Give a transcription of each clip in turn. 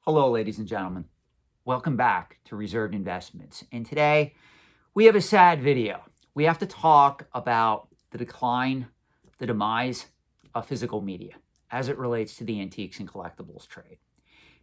Hello, ladies and gentlemen. Welcome back to Reserved Investments. And today we have a sad video. We have to talk about the decline, the demise of physical media as it relates to the antiques and collectibles trade.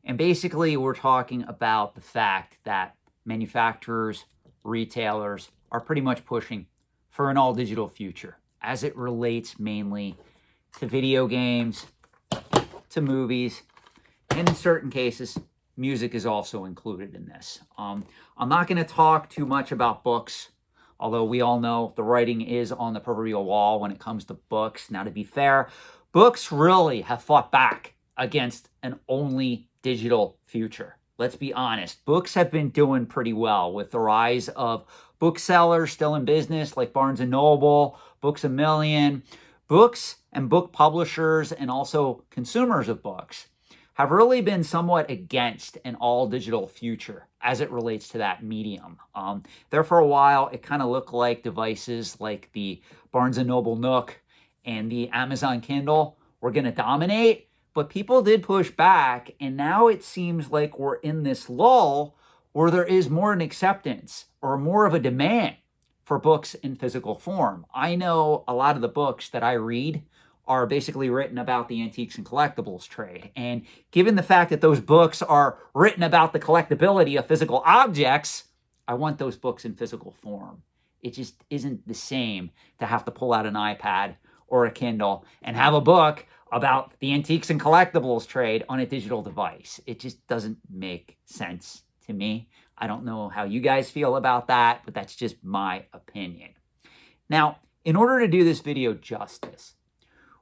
And basically, we're talking about the fact that manufacturers, retailers are pretty much pushing for an all digital future as it relates mainly to video games, to movies, and in certain cases, music is also included in this. I'm not going to talk too much about books, although we all know the writing is on the proverbial wall when it comes to books. Now, to be fair, books really have fought back against an only digital future. Let's be honest. Books have been doing pretty well with the rise of booksellers still in business like Barnes & Noble, Books A Million. Books and book publishers and also consumers of books have really been somewhat against an all-digital future as it relates to that medium. There for a while, it kind of looked like devices like the Barnes & Noble Nook and the Amazon Kindle were going to dominate, but people did push back, and now it seems like we're in this lull where there is more an acceptance or more of a demand for books in physical form. I know a lot of the books that I read are basically written about the antiques and collectibles trade. And given the fact that those books are written about the collectability of physical objects, I want those books in physical form. It just isn't the same to have to pull out an iPad or a Kindle and have a book about the antiques and collectibles trade on a digital device. It just doesn't make sense to me. I don't know how you guys feel about that, but that's just my opinion. Now, in order to do this video justice,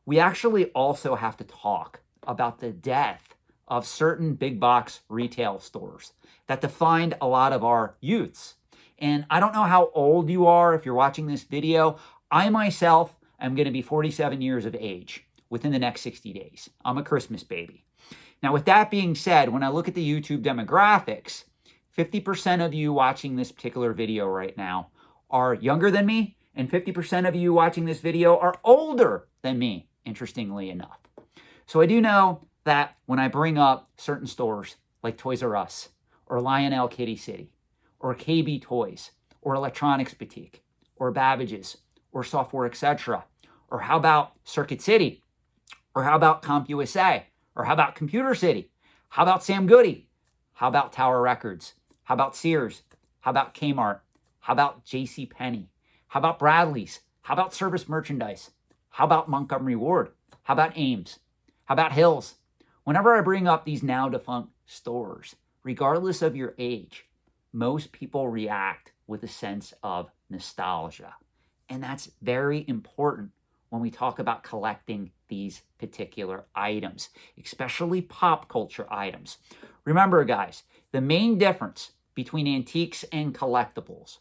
we actually also have to talk about the death of certain big box retail stores that defined a lot of our youths. And I don't know how old you are if you're watching this video. I myself am going to be 47 years of age within the next 60 days. I'm a Christmas baby. Now, with that being said, when I look at the YouTube demographics, 50% of you watching this particular video right now are younger than me, and 50% of you watching this video are older than me, interestingly enough. So I do know that when I bring up certain stores like Toys R Us, or Lionel Kitty City, or KB Toys, or Electronics Boutique, or Babbage's, or Software Etc., or how about Circuit City, or how about CompUSA, or how about Computer City, how about Sam Goody, how about Tower Records, how about Sears, how about Kmart, how about JCPenney, how about Bradley's, how about Service Merchandise, how about Montgomery Ward, how about Ames, how about Hills? Whenever I bring up these now defunct stores, regardless of your age, most people react with a sense of nostalgia. And that's very important when we talk about collecting these particular items, especially pop culture items. Remember, guys, the main difference between antiques and collectibles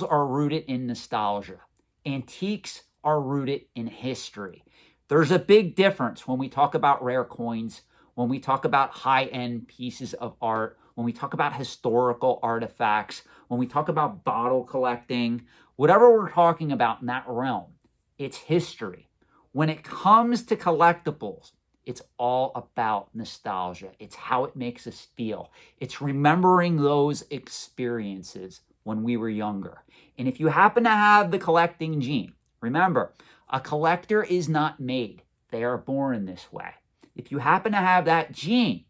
are rooted in nostalgia. Antiques are rooted in history. There's a big difference when we talk about rare coins, when we talk about high-end pieces of art, when we talk about historical artifacts, when we talk about bottle collecting, whatever we're talking about in that realm, it's history. When it comes to collectibles, it's all about nostalgia. It's how it makes us feel. It's remembering those experiences when we were younger. And if you happen to have the collecting gene, remember, a collector is not made. They are born this way. If you happen to have that gene,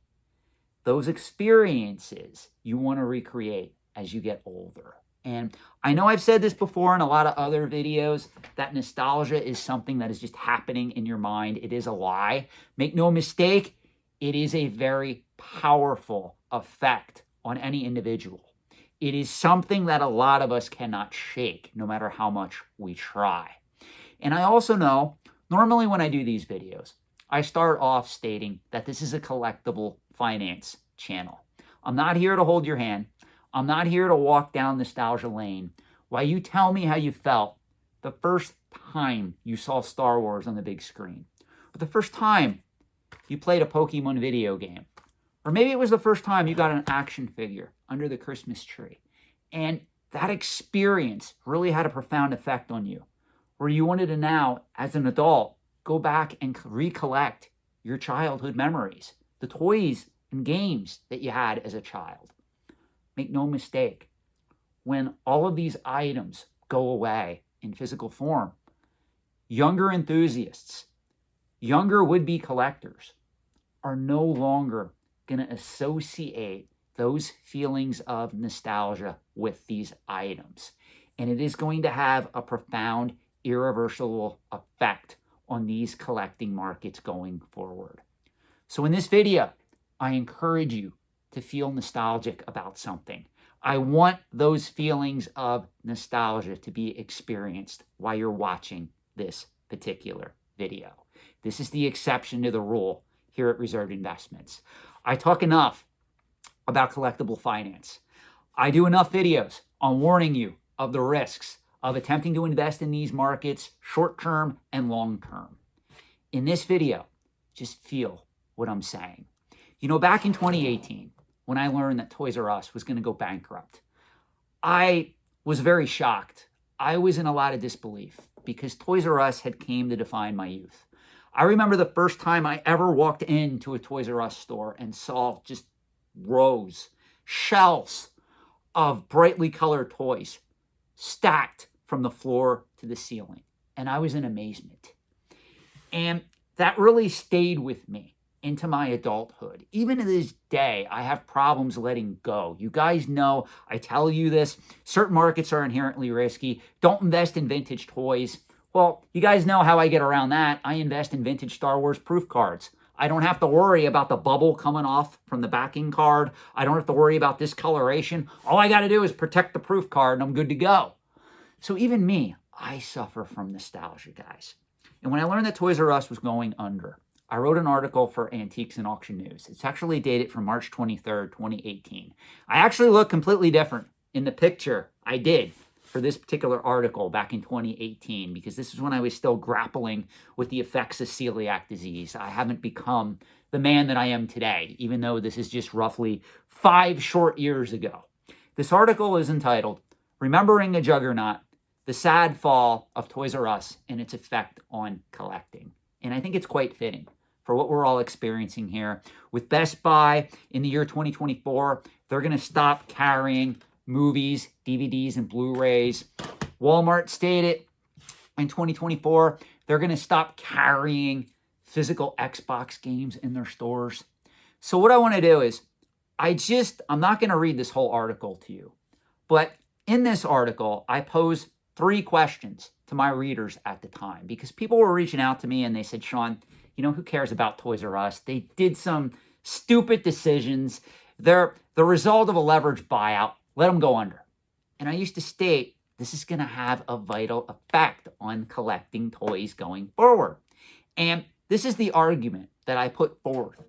those experiences you want to recreate as you get older. And I know I've said this before in a lot of other videos, that nostalgia is something that is just happening in your mind. It is a lie. Make no mistake, it is a very powerful effect on any individual. It is something that a lot of us cannot shake, no matter how much we try. And I also know, normally when I do these videos, I start off stating that this is a collectible finance channel. I'm not here to hold your hand. I'm not here to walk down nostalgia lane while you tell me how you felt the first time you saw Star Wars on the big screen, or the first time you played a Pokemon video game, or maybe it was the first time you got an action figure under the Christmas tree. And that experience really had a profound effect on you, where you wanted to now, as an adult, go back and recollect your childhood memories, the toys and games that you had as a child. Make no mistake, when all of these items go away in physical form, younger enthusiasts, younger would-be collectors are no longer going to associate those feelings of nostalgia with these items. And it is going to have a profound, irreversible effect on these collecting markets going forward. So in this video, I encourage you to feel nostalgic about something. I want those feelings of nostalgia to be experienced while you're watching this particular video. This is the exception to the rule here at Reserved Investments. I talk enough about collectible finance. I do enough videos on warning you of the risks of attempting to invest in these markets short-term and long-term. In this video, just feel what I'm saying. You know, back in 2018, when I learned that Toys R Us was going to go bankrupt, I was very shocked. I was in a lot of disbelief because Toys R Us had came to define my youth. I remember the first time I ever walked into a Toys R Us store and saw just rows, shelves of brightly colored toys stacked from the floor to the ceiling. And I was in amazement. And that really stayed with me into my adulthood. Even to this day, I have problems letting go. You guys know, I tell you this, certain markets are inherently risky. Don't invest in vintage toys. Well, you guys know how I get around that. I invest in vintage Star Wars proof cards. I don't have to worry about the bubble coming off from the backing card. I don't have to worry about discoloration. All I got to do is protect the proof card and I'm good to go. So even me, I suffer from nostalgia, guys. And when I learned that Toys R Us was going under, I wrote an article for Antiques and Auction News. It's actually dated from March 23rd, 2018. I actually look completely different in the picture I did for this particular article back in 2018, because this is when I was still grappling with the effects of celiac disease. I haven't become the man that I am today, even though this is just roughly 5 short years ago. This article is entitled, Remembering the Juggernaut, the Sad Fall of Toys R Us and Its Effect on Collecting. And I think it's quite fitting for what we're all experiencing here. With Best Buy in the year 2024, they're going to stop carrying movies, DVDs, and Blu-rays. Walmart stated in 2024, they're going to stop carrying physical Xbox games in their stores. So what I want to do is, I'm not going to read this whole article to you, but in this article, I pose 3 questions to my readers at the time, because people were reaching out to me and they said, Sean, you know, who cares about Toys R Us? They did some stupid decisions. They're the result of a leveraged buyout. Let them go under. And I used to state, this is going to have a vital effect on collecting toys going forward. And this is the argument that I put forth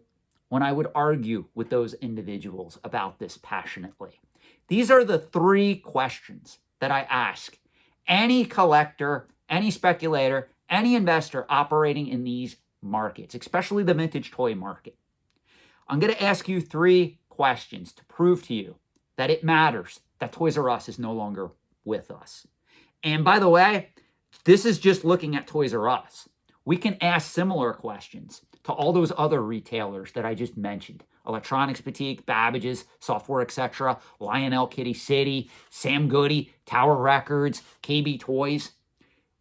when I would argue with those individuals about this passionately. These are the 3 questions that I ask any collector, any speculator, any investor operating in these markets, especially the vintage toy market. I'm going to ask you 3 questions to prove to you that it matters that Toys R Us is no longer with us. And by the way, this is just looking at Toys R Us. We can ask similar questions to all those other retailers that I just mentioned. Electronics Boutique, Babbage's, Software, etc., Lionel Kitty City, Sam Goody, Tower Records, KB Toys.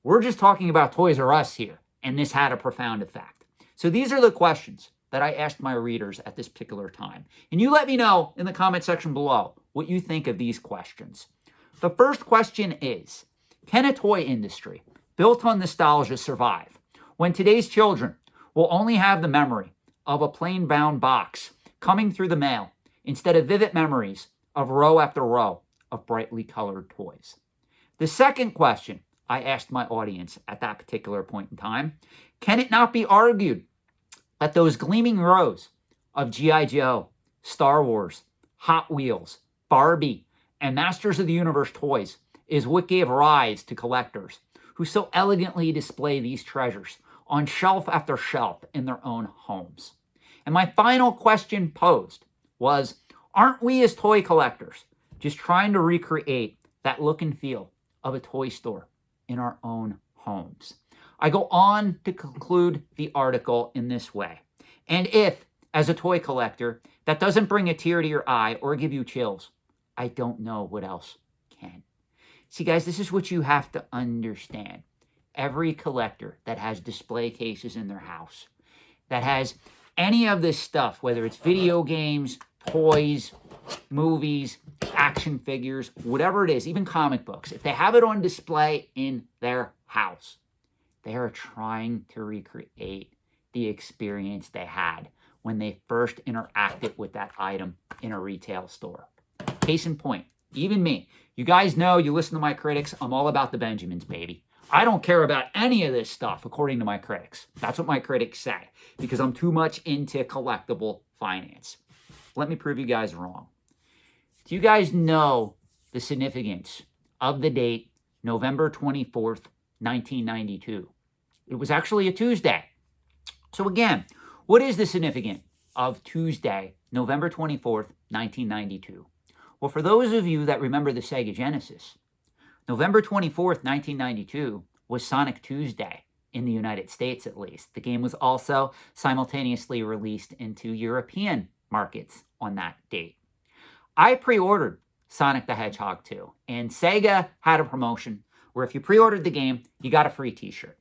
We're just talking about Toys R Us here, and this had a profound effect. So these are the questions that I asked my readers at this particular time. And you let me know in the comment section below what you think of these questions. The first question is, can a toy industry built on nostalgia survive when today's children will only have the memory of a plain bound box coming through the mail instead of vivid memories of row after row of brightly colored toys? The second question I asked my audience at that particular point in time, can it not be argued that those gleaming rows of G.I. Joe, Star Wars, Hot Wheels, Barbie, and Masters of the Universe toys is what gave rise to collectors who so elegantly display these treasures on shelf after shelf in their own homes? And my final question posed was, aren't we as toy collectors just trying to recreate that look and feel of a toy store in our own homes? I go on to conclude the article in this way. And if, as a toy collector that doesn't bring a tear to your eye or give you chills, I don't know what else can. See, guys, this is what you have to understand. Every collector that has display cases in their house, that has any of this stuff, whether it's video games, toys, movies, action figures, whatever it is, even comic books, if they have it on display in their house, they are trying to recreate the experience they had when they first interacted with that item in a retail store. Case in point, even me. You guys know, you listen to my critics, I'm all about the Benjamins, baby. I don't care about any of this stuff, according to my critics. That's what my critics say, because I'm too much into collectible finance. Let me prove you guys wrong. Do you guys know the significance of the date November 24th, 1992? It was actually a Tuesday. So again, what is the significance of Tuesday, November 24th, 1992? Well, for those of you that remember the Sega Genesis, November 24th, 1992 was Sonic Tuesday in the United States, at least. The game was also simultaneously released into European markets on that date. I pre-ordered Sonic the Hedgehog 2, and Sega had a promotion where if you pre-ordered the game, you got a free t-shirt.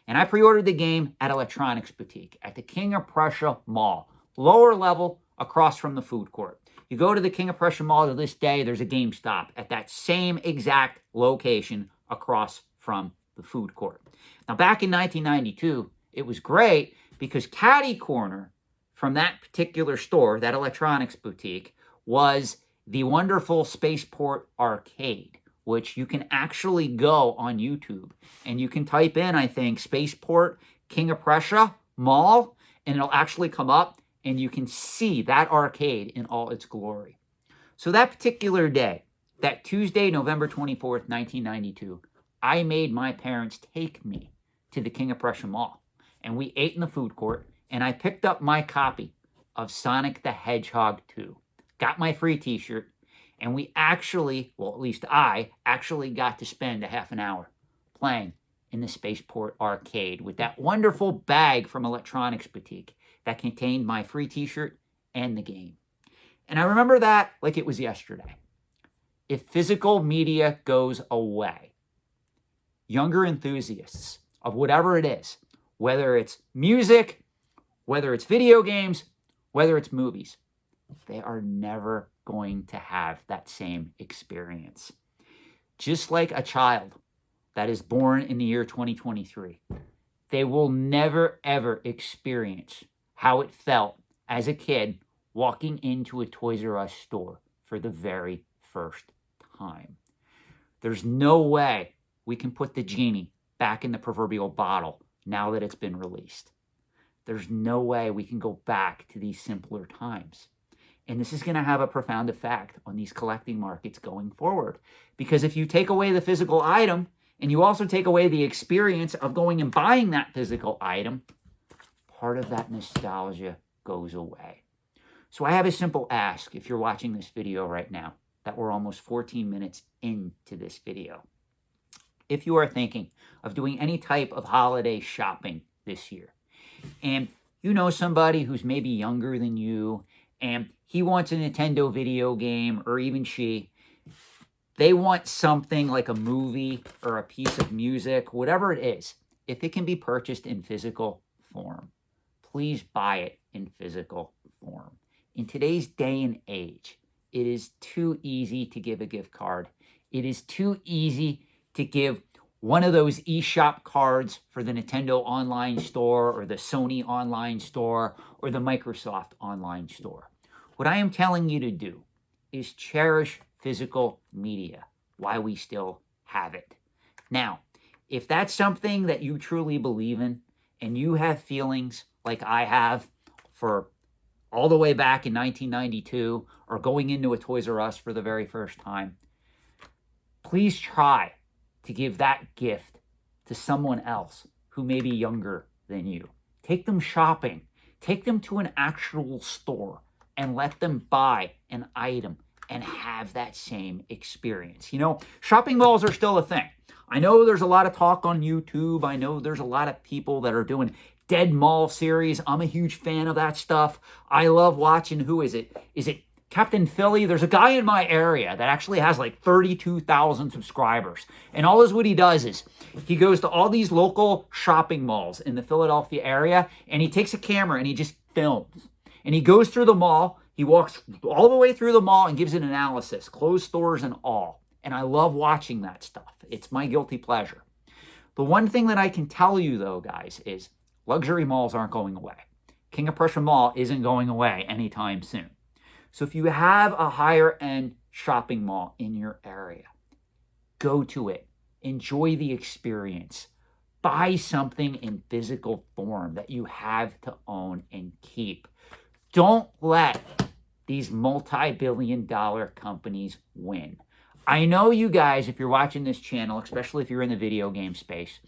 And I pre-ordered the game at Electronics Boutique at the King of Prussia Mall, lower level across from the food court. You go to the King of Prussia Mall to this day, there's a GameStop at that same exact location across from the food court. Now, back in 1992, it was great because catty corner from that particular store, that Electronics Boutique, was the wonderful Spaceport Arcade, which you can actually go on YouTube and you can type in, I think, Spaceport King of Prussia Mall, and it'll actually come up and you can see that arcade in all its glory. So that particular day, that Tuesday, November 24th, 1992, I made my parents take me to the King of Prussia Mall. And we ate in the food court, and I picked up my copy of Sonic the Hedgehog 2. Got my free t-shirt, and we actually, well, at least I actually got to spend a half an hour playing in the Spaceport Arcade with that wonderful bag from Electronics Boutique that contained my free t-shirt and the game. And I remember that like it was yesterday. If physical media goes away, younger enthusiasts of whatever it is, whether it's music, whether it's video games, whether it's movies, they are never going to have that same experience. Just like a child that is born in the year 2023, they will never, ever experience how it felt as a kid walking into a Toys R Us store for the very first time. There's no way we can put the genie back in the proverbial bottle now that it's been released. There's no way we can go back to these simpler times. And this is going to have a profound effect on these collecting markets going forward. Because if you take away the physical item and you also take away the experience of going and buying that physical item, part of that nostalgia goes away. So I have a simple ask if you're watching this video right now, that we're almost 14 minutes into this video. If you are thinking of doing any type of holiday shopping this year, and you know somebody who's maybe younger than you, and he wants a Nintendo video game, or even she, they want something like a movie or a piece of music, whatever it is, if it can be purchased in physical form, please buy it in physical form. In today's day and age, it is too easy to give a gift card. It is too easy to give one of those eShop cards for the Nintendo online store or the Sony online store or the Microsoft online store. What I am telling you to do is cherish physical media while we still have it. Now, if that's something that you truly believe in and you have feelings like I have for all the way back in 1992 or going into a Toys R Us for the very first time, please try to give that gift to someone else who may be younger than you. Take them shopping. Take them to an actual store and let them buy an item and have that same experience. You know, shopping malls are still a thing. I know there's a lot of talk on YouTube. I know there's a lot of people that are doing Dead Mall series. I'm a huge fan of that stuff. I love watching, who is it? Is it Captain Philly? There's a guy in my area that actually has like 32,000 subscribers. And what he does is he goes to all these local shopping malls in the Philadelphia area, and he takes a camera and he just films. And he goes through the mall. He walks all the way through the mall and gives an analysis, closed stores and all. And I love watching that stuff. It's my guilty pleasure. The one thing that I can tell you, though, guys, is luxury malls aren't going away. King of Prussia Mall isn't going away anytime soon. So if you have a higher-end shopping mall in your area, go to it. Enjoy the experience. Buy something in physical form that you have to own and keep. Don't let these multi-billion-dollar companies win. I know you guys, if you're watching this channel, especially if you're in the video game space,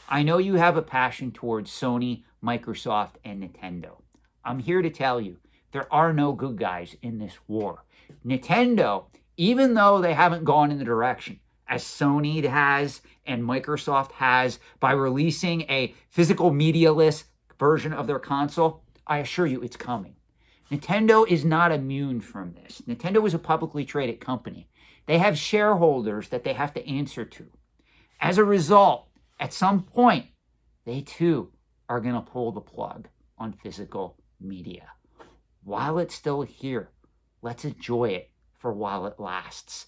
I know you have a passion towards Sony, Microsoft, and Nintendo. I'm here to tell you, there are no good guys in this war. Nintendo, even though they haven't gone in the direction as Sony has and Microsoft has by releasing a physical media-less version of their console, I assure you it's coming. Nintendo is not immune from this. Nintendo is a publicly traded company. They have shareholders that they have to answer to. As a result, at some point, they too are going to pull the plug on physical media. While it's still here, let's enjoy it for while it lasts.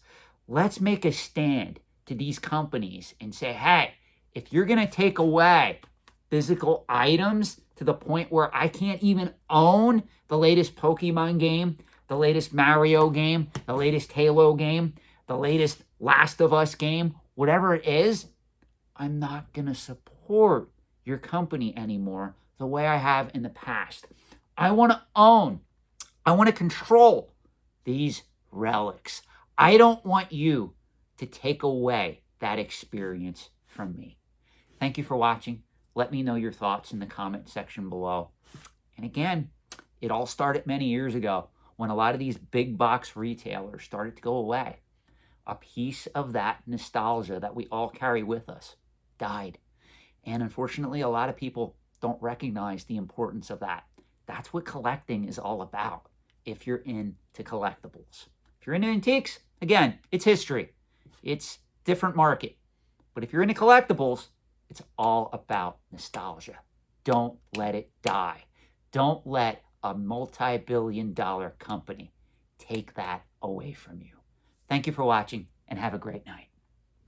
Let's make a stand to these companies and say, hey, if you're going to take away physical items to the point where I can't even own the latest Pokemon game, the latest Mario game, the latest Halo game, the latest Last of Us game, whatever it is, I'm not going to support your company anymore the way I have in the past. I want to own, I want to control these relics. I don't want you to take away that experience from me. Thank you for watching. Let me know your thoughts in the comment section below. And again, it all started many years ago when a lot of these big box retailers started to go away. A piece of that nostalgia that we all carry with us died. And unfortunately, a lot of people don't recognize the importance of that. That's what collecting is all about if you're into collectibles. If you're into antiques, again, it's history. It's different market. But if you're into collectibles, it's all about nostalgia. Don't let it die. Don't let a multi-billion-dollar company take that away from you. Thank you for watching, and have a great night.